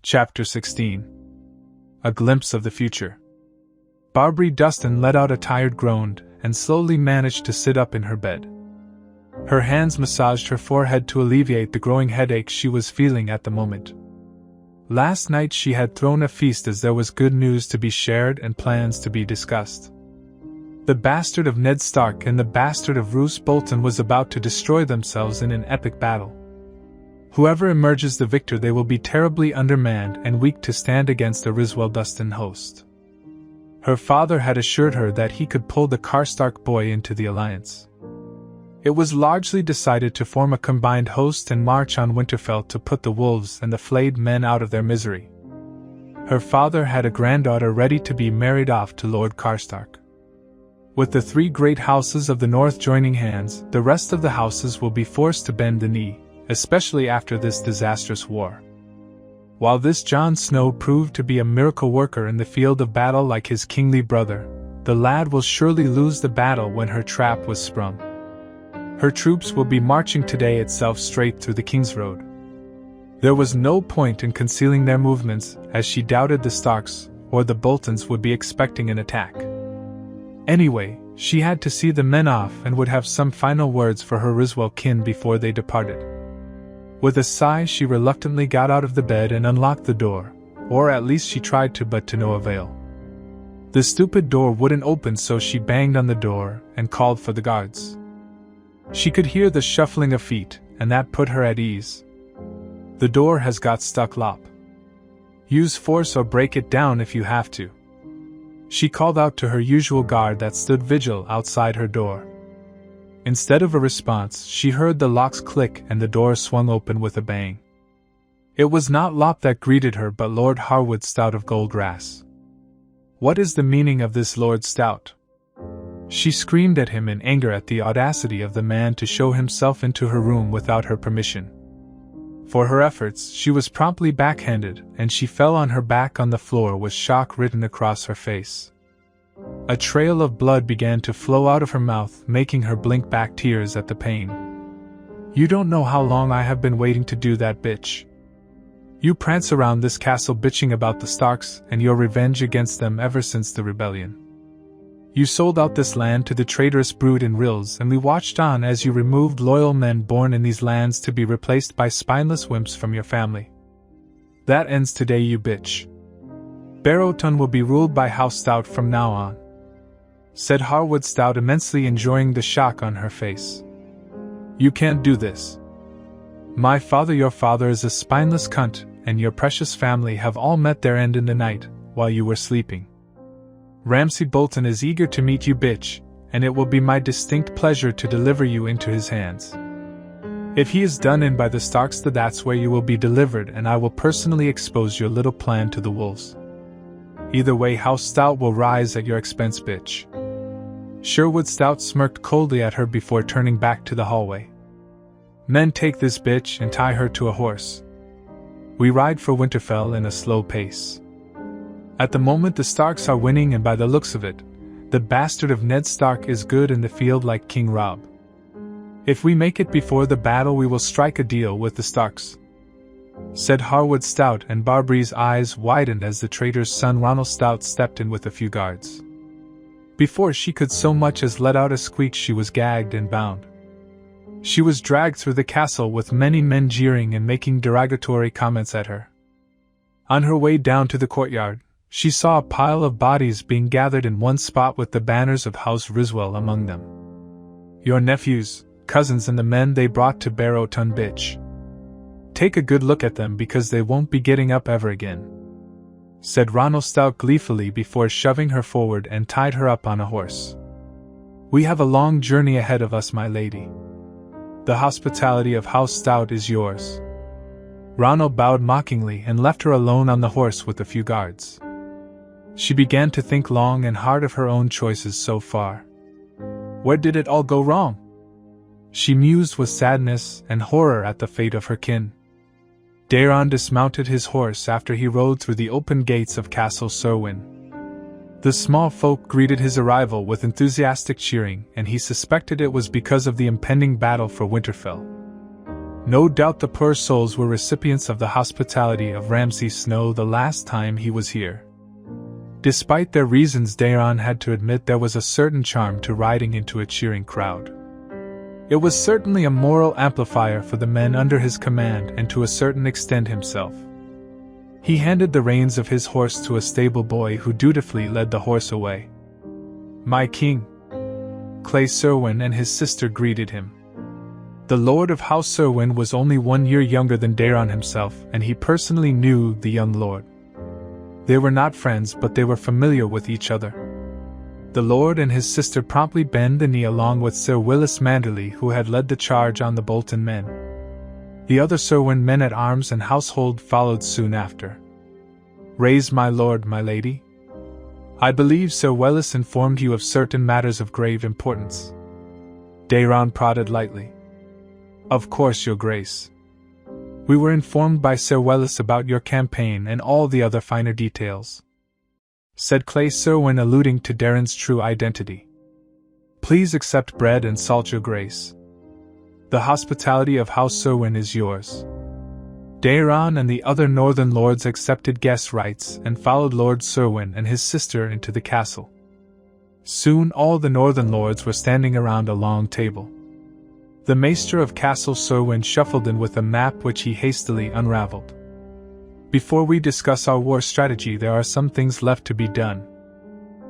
Chapter 16. A Glimpse of the Future. Barbary Dustin let out a tired groan and slowly managed to sit up in her bed. Her hands massaged her forehead to alleviate the growing headache she was feeling at the moment. Last night she had thrown a feast as there was good news to be shared and plans to be discussed. The bastard of Ned Stark and the bastard of Roose Bolton was about to destroy themselves in an epic battle. Whoever emerges the victor, they will be terribly undermanned and weak to stand against a Riswell Dustin host. Her father had assured her that he could pull the Karstark boy into the alliance. It was largely decided to form a combined host and march on Winterfell to put the wolves and the flayed men out of their misery. Her father had a granddaughter ready to be married off to Lord Karstark. With the three great houses of the north joining hands, the rest of the houses will be forced to bend the knee, especially after this disastrous war. While this Jon Snow proved to be a miracle worker in the field of battle like his kingly brother, the lad will surely lose the battle when her trap was sprung. Her troops will be marching today itself straight through the King's Road. There was no point in concealing their movements, as she doubted the Starks or the Boltons would be expecting an attack. Anyway, she had to see the men off and would have some final words for her Riswell kin before they departed. With a sigh, she reluctantly got out of the bed and unlocked the door, or at least she tried to, but to no avail. The stupid door wouldn't open, so she banged on the door and called for the guards. She could hear the shuffling of feet, and that put her at ease. The door has got stuck lop. Use force or break it down if you have to. She called out to her usual guard that stood vigil outside her door. Instead of a response, she heard the locks click and the door swung open with a bang. It was not Lop that greeted her, but Lord Harwood Stout of Goldgrass. What is the meaning of this, Lord Stout? She screamed at him in anger at the audacity of the man to show himself into her room without her permission. For her efforts, she was promptly backhanded, and she fell on her back on the floor with shock written across her face. A trail of blood began to flow out of her mouth, making her blink back tears at the pain. You don't know how long I have been waiting to do that, bitch. You prance around this castle bitching about the Starks and your revenge against them ever since the rebellion. You sold out this land to the traitorous brood in Rills, and we watched on as you removed loyal men born in these lands to be replaced by spineless wimps from your family. That ends today, you bitch. Barrowton will be ruled by House Stout from now on, said Harwood Stout, immensely enjoying the shock on her face. You can't do this. My father, your father, is a spineless cunt, and your precious family have all met their end in the night, while you were sleeping. Ramsay Bolton is eager to meet you, bitch, and it will be my distinct pleasure to deliver you into his hands. If he is done in by the Starks, that's where you will be delivered, and I will personally expose your little plan to the wolves. Either way, House Stout will rise at your expense, bitch. Sherwood Stout smirked coldly at her before turning back to the hallway. Men, take this bitch and tie her to a horse. We ride for Winterfell in a slow pace. At the moment the Starks are winning, and by the looks of it, the bastard of Ned Stark is good in the field like King Robb. If we make it before the battle, we will strike a deal with the Starks, said Harwood Stout, and Barbary's eyes widened as the traitor's son Ronald Stout stepped in with a few guards. Before she could so much as let out a squeak, she was gagged and bound. She was dragged through the castle with many men jeering and making derogatory comments at her. On her way down to the courtyard, she saw a pile of bodies being gathered in one spot with the banners of House Riswell among them. Your nephews, cousins, and the men they brought to Barrowton, bitch. Take a good look at them, because they won't be getting up ever again, said Ronald Stout gleefully before shoving her forward and tied her up on a horse. We have a long journey ahead of us, my lady. The hospitality of House Stout is yours. Ronald bowed mockingly and left her alone on the horse with a few guards. She began to think long and hard of her own choices so far. Where did it all go wrong? She mused with sadness and horror at the fate of her kin. Daeron dismounted his horse after he rode through the open gates of Castle Serwyn. The small folk greeted his arrival with enthusiastic cheering, and he suspected it was because of the impending battle for Winterfell. No doubt the poor souls were recipients of the hospitality of Ramsay Snow the last time he was here. Despite their reasons, Daeron had to admit there was a certain charm to riding into a cheering crowd. It was certainly a moral amplifier for the men under his command and to a certain extent himself. He handed the reins of his horse to a stable boy who dutifully led the horse away. "My king!" Clay Serwyn and his sister greeted him. The Lord of House Serwyn was only 1 year younger than Daeron himself, and he personally knew the young lord. They were not friends, but they were familiar with each other. The Lord and his sister promptly bent the knee along with Sir Willis Manderley, who had led the charge on the Bolton men. The other Serwyn men-at-arms and household followed soon after. "Raise my lord, my lady? I believe Sir Willis informed you of certain matters of grave importance." Daeron prodded lightly. "Of course, your grace. We were informed by Sir Willis about your campaign and all the other finer details," said Clay Serwyn, alluding to Daeron's true identity. "Please accept bread and salt, your grace. The hospitality of House Serwyn is yours." Daeron and the other northern lords accepted guest rights and followed Lord Serwyn and his sister into the castle. Soon all the northern lords were standing around a long table. The Maester of Castle Serwyn shuffled in with a map which he hastily unraveled. "Before we discuss our war strategy, there are some things left to be done,"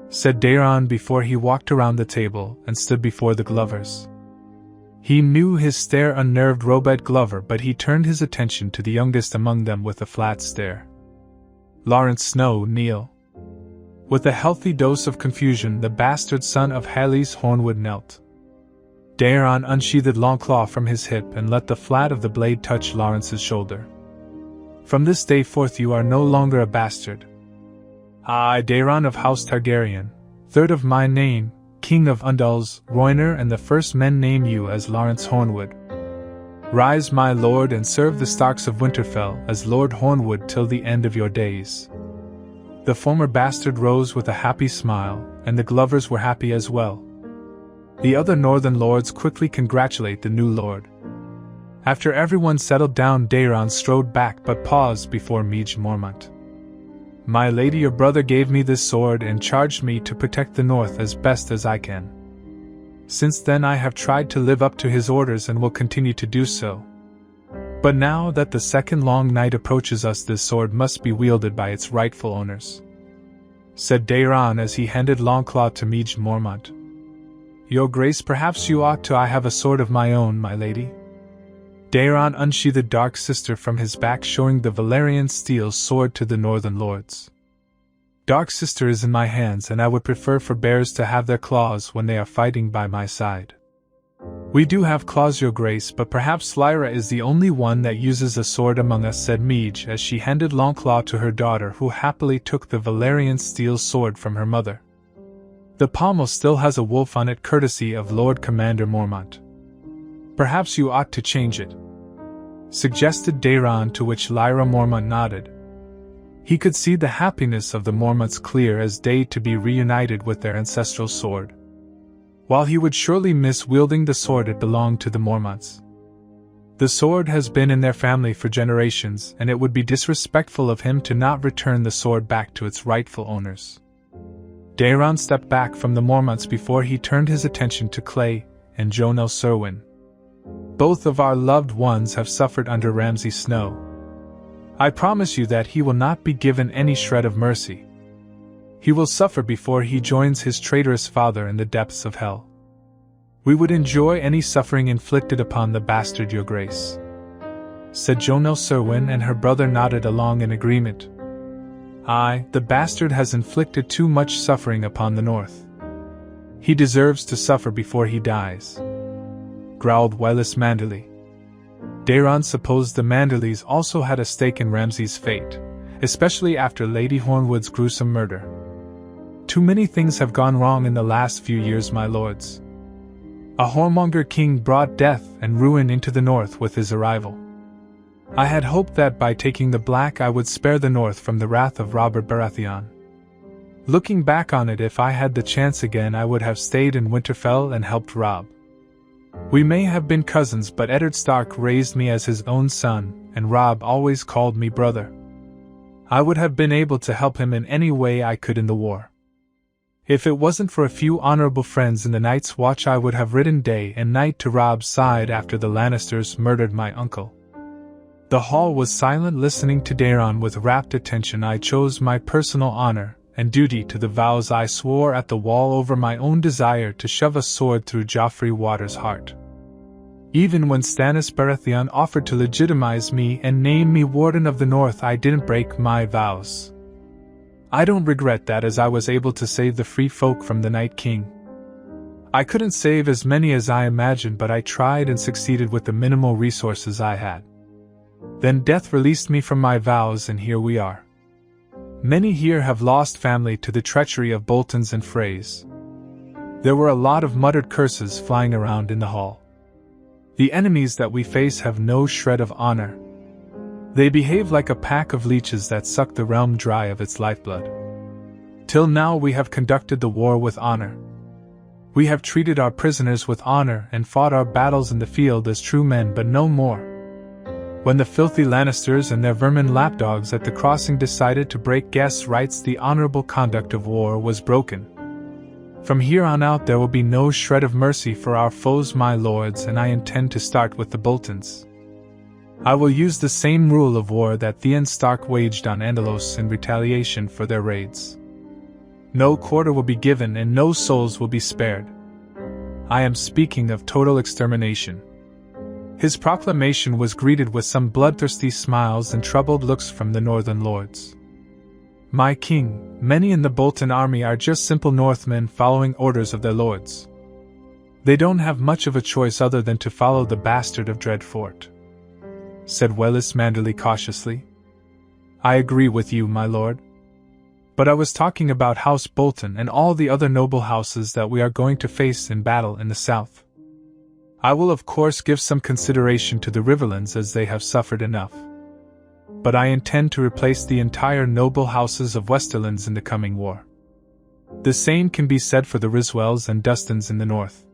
said Daeron before he walked around the table and stood before the Glovers. He knew his stare unnerved Robert Glover, but he turned his attention to the youngest among them with a flat stare. Lawrence Snow, Neil. With a healthy dose of confusion, the bastard son of Haley's Hornwood knelt. Daeron unsheathed Longclaw from his hip and let the flat of the blade touch Lawrence's shoulder. "From this day forth you are no longer a bastard. I, Daeron of House Targaryen, third of my name, King of Undulls, Royner, and the first men name you as Lawrence Hornwood. Rise, my lord, and serve the Starks of Winterfell as Lord Hornwood till the end of your days." The former bastard rose with a happy smile, and the Glovers were happy as well. The other northern lords quickly congratulate the new lord. After everyone settled down, Daeron strode back but paused before Midge Mormont. "My lady, your brother gave me this sword and charged me to protect the north as best as I can. Since then I have tried to live up to his orders and will continue to do so. But now that the second long night approaches us, this sword must be wielded by its rightful owners," said Daeron as he handed Longclaw to Midge Mormont. "Your grace, perhaps you ought to. I have a sword of my own, my lady." Daeron unsheathed Dark Sister from his back, showing the Valyrian steel sword to the northern lords. "Dark Sister is in my hands, and I would prefer for bears to have their claws when they are fighting by my side." "We do have claws, your grace, but perhaps Lyra is the only one that uses a sword among us," said Midge as she handed Longclaw to her daughter, who happily took the Valyrian steel sword from her mother. "The pommel still has a wolf on it, courtesy of Lord Commander Mormont. Perhaps you ought to change it," suggested Daeron, to which Lyra Mormont nodded. He could see the happiness of the Mormonts clear as day to be reunited with their ancestral sword. While he would surely miss wielding the sword, it belonged to the Mormonts. The sword has been in their family for generations, and it would be disrespectful of him to not return the sword back to its rightful owners. Daeron stepped back from the Mormonts before he turned his attention to Clay and Jonel Serwyn. "Both of our loved ones have suffered under Ramsay Snow. I promise you that he will not be given any shred of mercy. He will suffer before he joins his traitorous father in the depths of hell. We would enjoy any suffering inflicted upon the bastard, your grace," said Jonel Serwyn, and her brother nodded along in agreement. "Aye, the bastard has inflicted too much suffering upon the north. He deserves to suffer before he dies," growled Willis Manderley. Daeron supposed the Manderleys also had a stake in Ramsay's fate, especially after Lady Hornwood's gruesome murder. "Too many things have gone wrong in the last few years, my lords. A whoremonger king brought death and ruin into the north with his arrival. I had hoped that by taking the Black I would spare the north from the wrath of Robert Baratheon. Looking back on it, if I had the chance again, I would have stayed in Winterfell and helped Robb. We may have been cousins, but Eddard Stark raised me as his own son, and Robb always called me brother. I would have been able to help him in any way I could in the war. If it wasn't for a few honorable friends in the Night's Watch, I would have ridden day and night to Robb's side after the Lannisters murdered my uncle. The hall was silent, listening to Daeron with rapt attention. I chose my personal honor and duty to the vows I swore at the wall over my own desire to shove a sword through Joffrey Waters' heart. Even when Stannis Baratheon offered to legitimize me and name me Warden of the North, I didn't break my vows. I don't regret that, as I was able to save the free folk from the Night King. I couldn't save as many as I imagined, but I tried and succeeded with the minimal resources I had. Then death released me from my vows, and here we are. Many here have lost family to the treachery of Boltons and Freys. There were a lot of muttered curses flying around in the hall. The enemies that we face have no shred of honor. They behave like a pack of leeches that suck the realm dry of its lifeblood. Till now we have conducted the war with honor. We have treated our prisoners with honor and fought our battles in the field as true men, but no more. When the filthy Lannisters and their vermin lapdogs at the crossing decided to break guests' rights, the honorable conduct of war was broken. From here on out there will be no shred of mercy for our foes, my lords, and I intend to start with the Boltons. I will use the same rule of war that Theon Stark waged on Andalos in retaliation for their raids. No quarter will be given and no souls will be spared. I am speaking of total extermination. His proclamation was greeted with some bloodthirsty smiles and troubled looks from the northern lords. My king, many in the Bolton army are just simple Northmen following orders of their lords. They don't have much of a choice other than to follow the bastard of Dreadfort, said Wellis Manderly cautiously. I agree with you, my lord. But I was talking about House Bolton and all the other noble houses that we are going to face in battle in the south. I will of course give some consideration to the Riverlands, as they have suffered enough. But I intend to replace the entire noble houses of Westerlands in the coming war. The same can be said for the Riswells and Dustons in the north.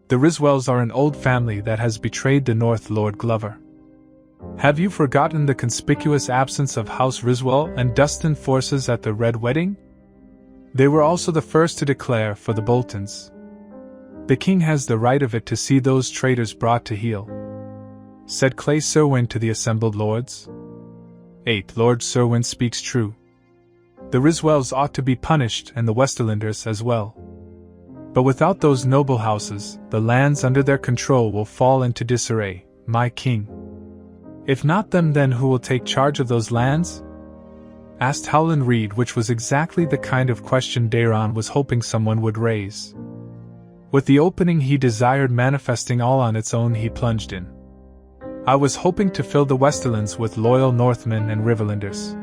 The Riswells are an old family that has betrayed the North Lord Glover. Have you forgotten the conspicuous absence of House Riswell and Dustin forces at the Red Wedding? They were also the first to declare for the Boltons. The king has the right of it to see those traitors brought to heel, said Clay Serwyn to the assembled lords. 8. Lord Serwyn speaks true. The Riswells ought to be punished, and the Westerlanders as well. But without those noble houses, the lands under their control will fall into disarray, my king. If not them, then who will take charge of those lands? Asked Howland Reed, which was exactly the kind of question Daeron was hoping someone would raise. With the opening he desired manifesting all on its own, he plunged in. I was hoping to fill the Westerlands with loyal Northmen and Riverlanders.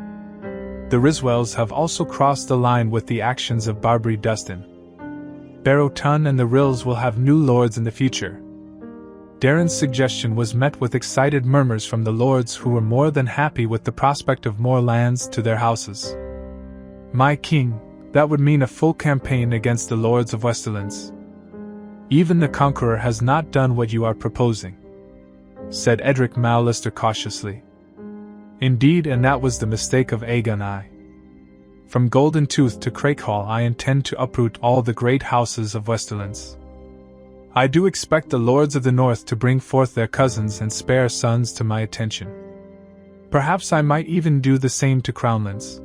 The Riswells have also crossed the line with the actions of Barbary Dustin. Barrow Tun and the Rills will have new lords in the future. Daeron's suggestion was met with excited murmurs from the lords, who were more than happy with the prospect of more lands to their houses. My king, that would mean a full campaign against the lords of Westerlands. Even the Conqueror has not done what you are proposing, said Edric Mallister cautiously. Indeed, and that was the mistake of Aegon I. From Golden Tooth to Crakehall I intend to uproot all the great houses of Westerlands. I do expect the lords of the north to bring forth their cousins and spare sons to my attention. Perhaps I might even do the same to Crownlands.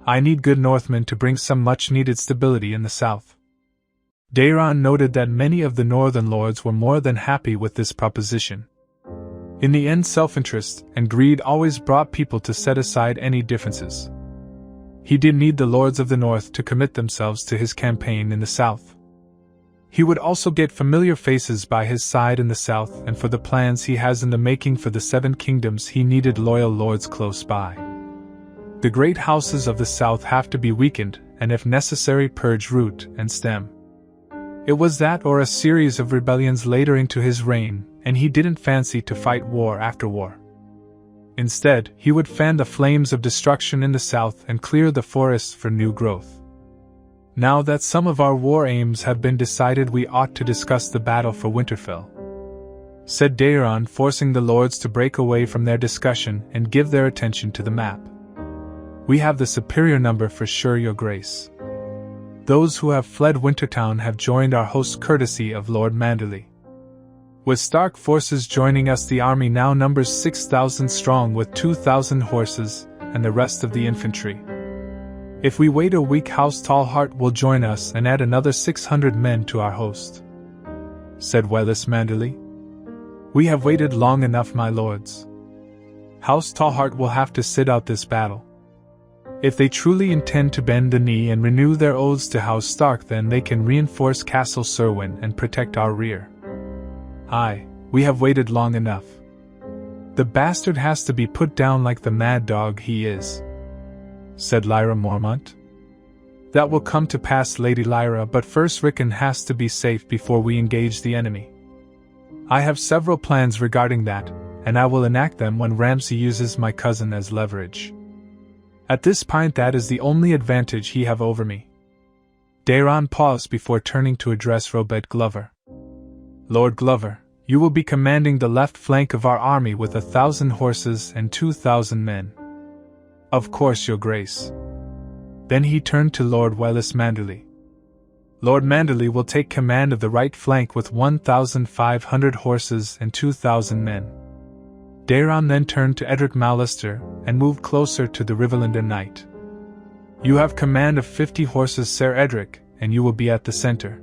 I need good Northmen to bring some much-needed stability in the south. Daeron noted that many of the northern lords were more than happy with this proposition. In the end, self-interest and greed always brought people to set aside any differences. He did need the lords of the north to commit themselves to his campaign in the south. He would also get familiar faces by his side in the south, and for the plans he has in the making for the Seven Kingdoms he needed loyal lords close by. The great houses of the south have to be weakened, and if necessary purge root and stem. It was that or a series of rebellions later into his reign, and he didn't fancy to fight war after war. Instead, he would fan the flames of destruction in the south and clear the forests for new growth. Now that some of our war aims have been decided, we ought to discuss the battle for Winterfell," said Daeron, forcing the lords to break away from their discussion and give their attention to the map. "We have the superior number for sure, your grace. Those who have fled Wintertown have joined our host courtesy of Lord Manderley. With Stark forces joining us, the army now numbers 6,000 strong with 2,000 horses and the rest of the infantry. If we wait a week, House Tallheart will join us and add another 600 men to our host," said Wyllis Manderley. "We have waited long enough, my lords. House Tallheart will have to sit out this battle. If they truly intend to bend the knee and renew their oaths to House Stark, then they can reinforce Castle Serwyn and protect our rear. Aye, we have waited long enough. The bastard has to be put down like the mad dog he is," said Lyra Mormont. "That will come to pass, Lady Lyra, but first Rickon has to be safe before we engage the enemy. I have several plans regarding that, and I will enact them when Ramsay uses my cousin as leverage. At this point, that is the only advantage he have over me." Daeron paused before turning to address Robert Glover. "Lord Glover, you will be commanding the left flank of our army with 1,000 horses and 2,000 men." "Of course, your grace." Then he turned to Lord Wyllis Manderley. "Lord Manderley will take command of the right flank with 1,500 horses and 2,000 men." Daeron then turned to Edric Mallister and moved closer to the Rivellanden Knight. "You have command of 50 horses, Sir Edric, and you will be at the center.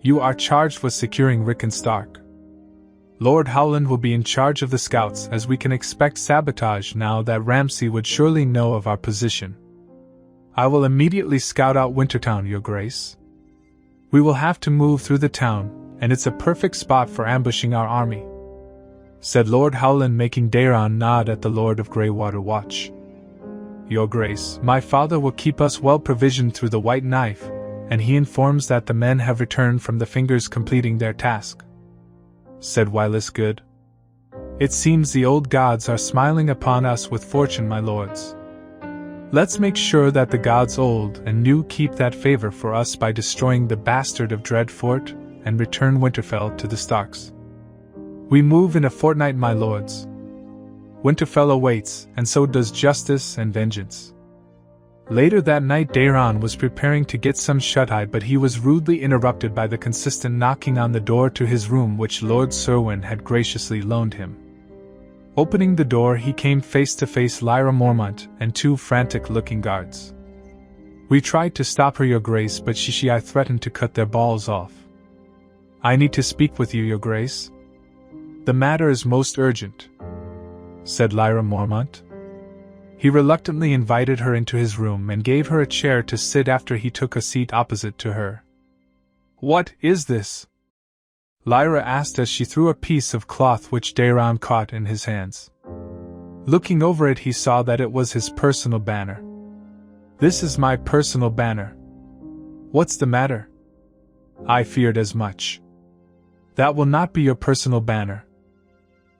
You are charged with securing Rickon Stark. Lord Howland will be in charge of the scouts, as we can expect sabotage now that Ramsay would surely know of our position. I will immediately scout out Wintertown, your grace. We will have to move through the town, and it's a perfect spot for ambushing our army," said Lord Howland, making Daeron nod at the Lord of Greywater Watch. "Your grace, my father will keep us well provisioned through the White Knife, and he informs that the men have returned from the Fingers completing their task," said Wyllis Good. "It seems the old gods are smiling upon us with fortune, my lords. Let's make sure that the gods old and new keep that favor for us by destroying the bastard of Dreadfort and return Winterfell to the Starks. We move in a fortnight, my lords. Winterfell awaits, and so does justice and vengeance." Later that night, Daeron was preparing to get some shut-eye, but he was rudely interrupted by the consistent knocking on the door to his room which Lord Serwyn had graciously loaned him. Opening the door, he came face to face Lyra Mormont and 2 frantic-looking guards. "We tried to stop her, your grace, but I threatened to cut their balls off. I need to speak with you, your grace. The matter is most urgent," said Lyra Mormont. He reluctantly invited her into his room and gave her a chair to sit after he took a seat opposite to her. "What is this?" Lyra asked as she threw a piece of cloth which Daeron caught in his hands. Looking over it, he saw that it was his personal banner. "This is my personal banner." "What's the matter?" "I feared as much." "That will not be your personal banner."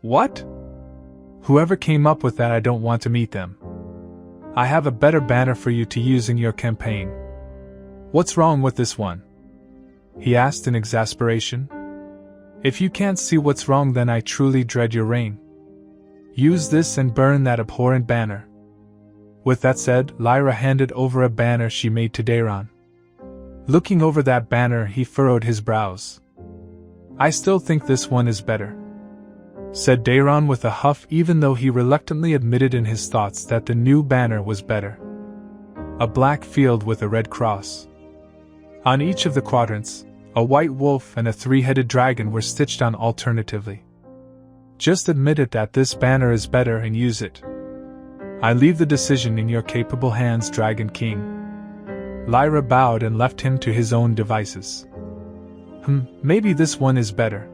"What?" "Whoever came up with that, I don't want to meet them. I have a better banner for you to use in your campaign." "What's wrong with this one?" he asked in exasperation. "If you can't see what's wrong, then I truly dread your reign. Use this and burn that abhorrent banner." With that said, Lyra handed over a banner she made to Daeron. Looking over that banner, he furrowed his brows. "I still think this one is better," said Daeron with a huff, even though he reluctantly admitted in his thoughts that the new banner was better. A black field with a red cross. On each of the quadrants, a white wolf and a 3-headed dragon were stitched on alternatively. "Just admit it that this banner is better and use it. I leave the decision in your capable hands, Dragon King." Lyra bowed and left him to his own devices. Maybe this one is better,"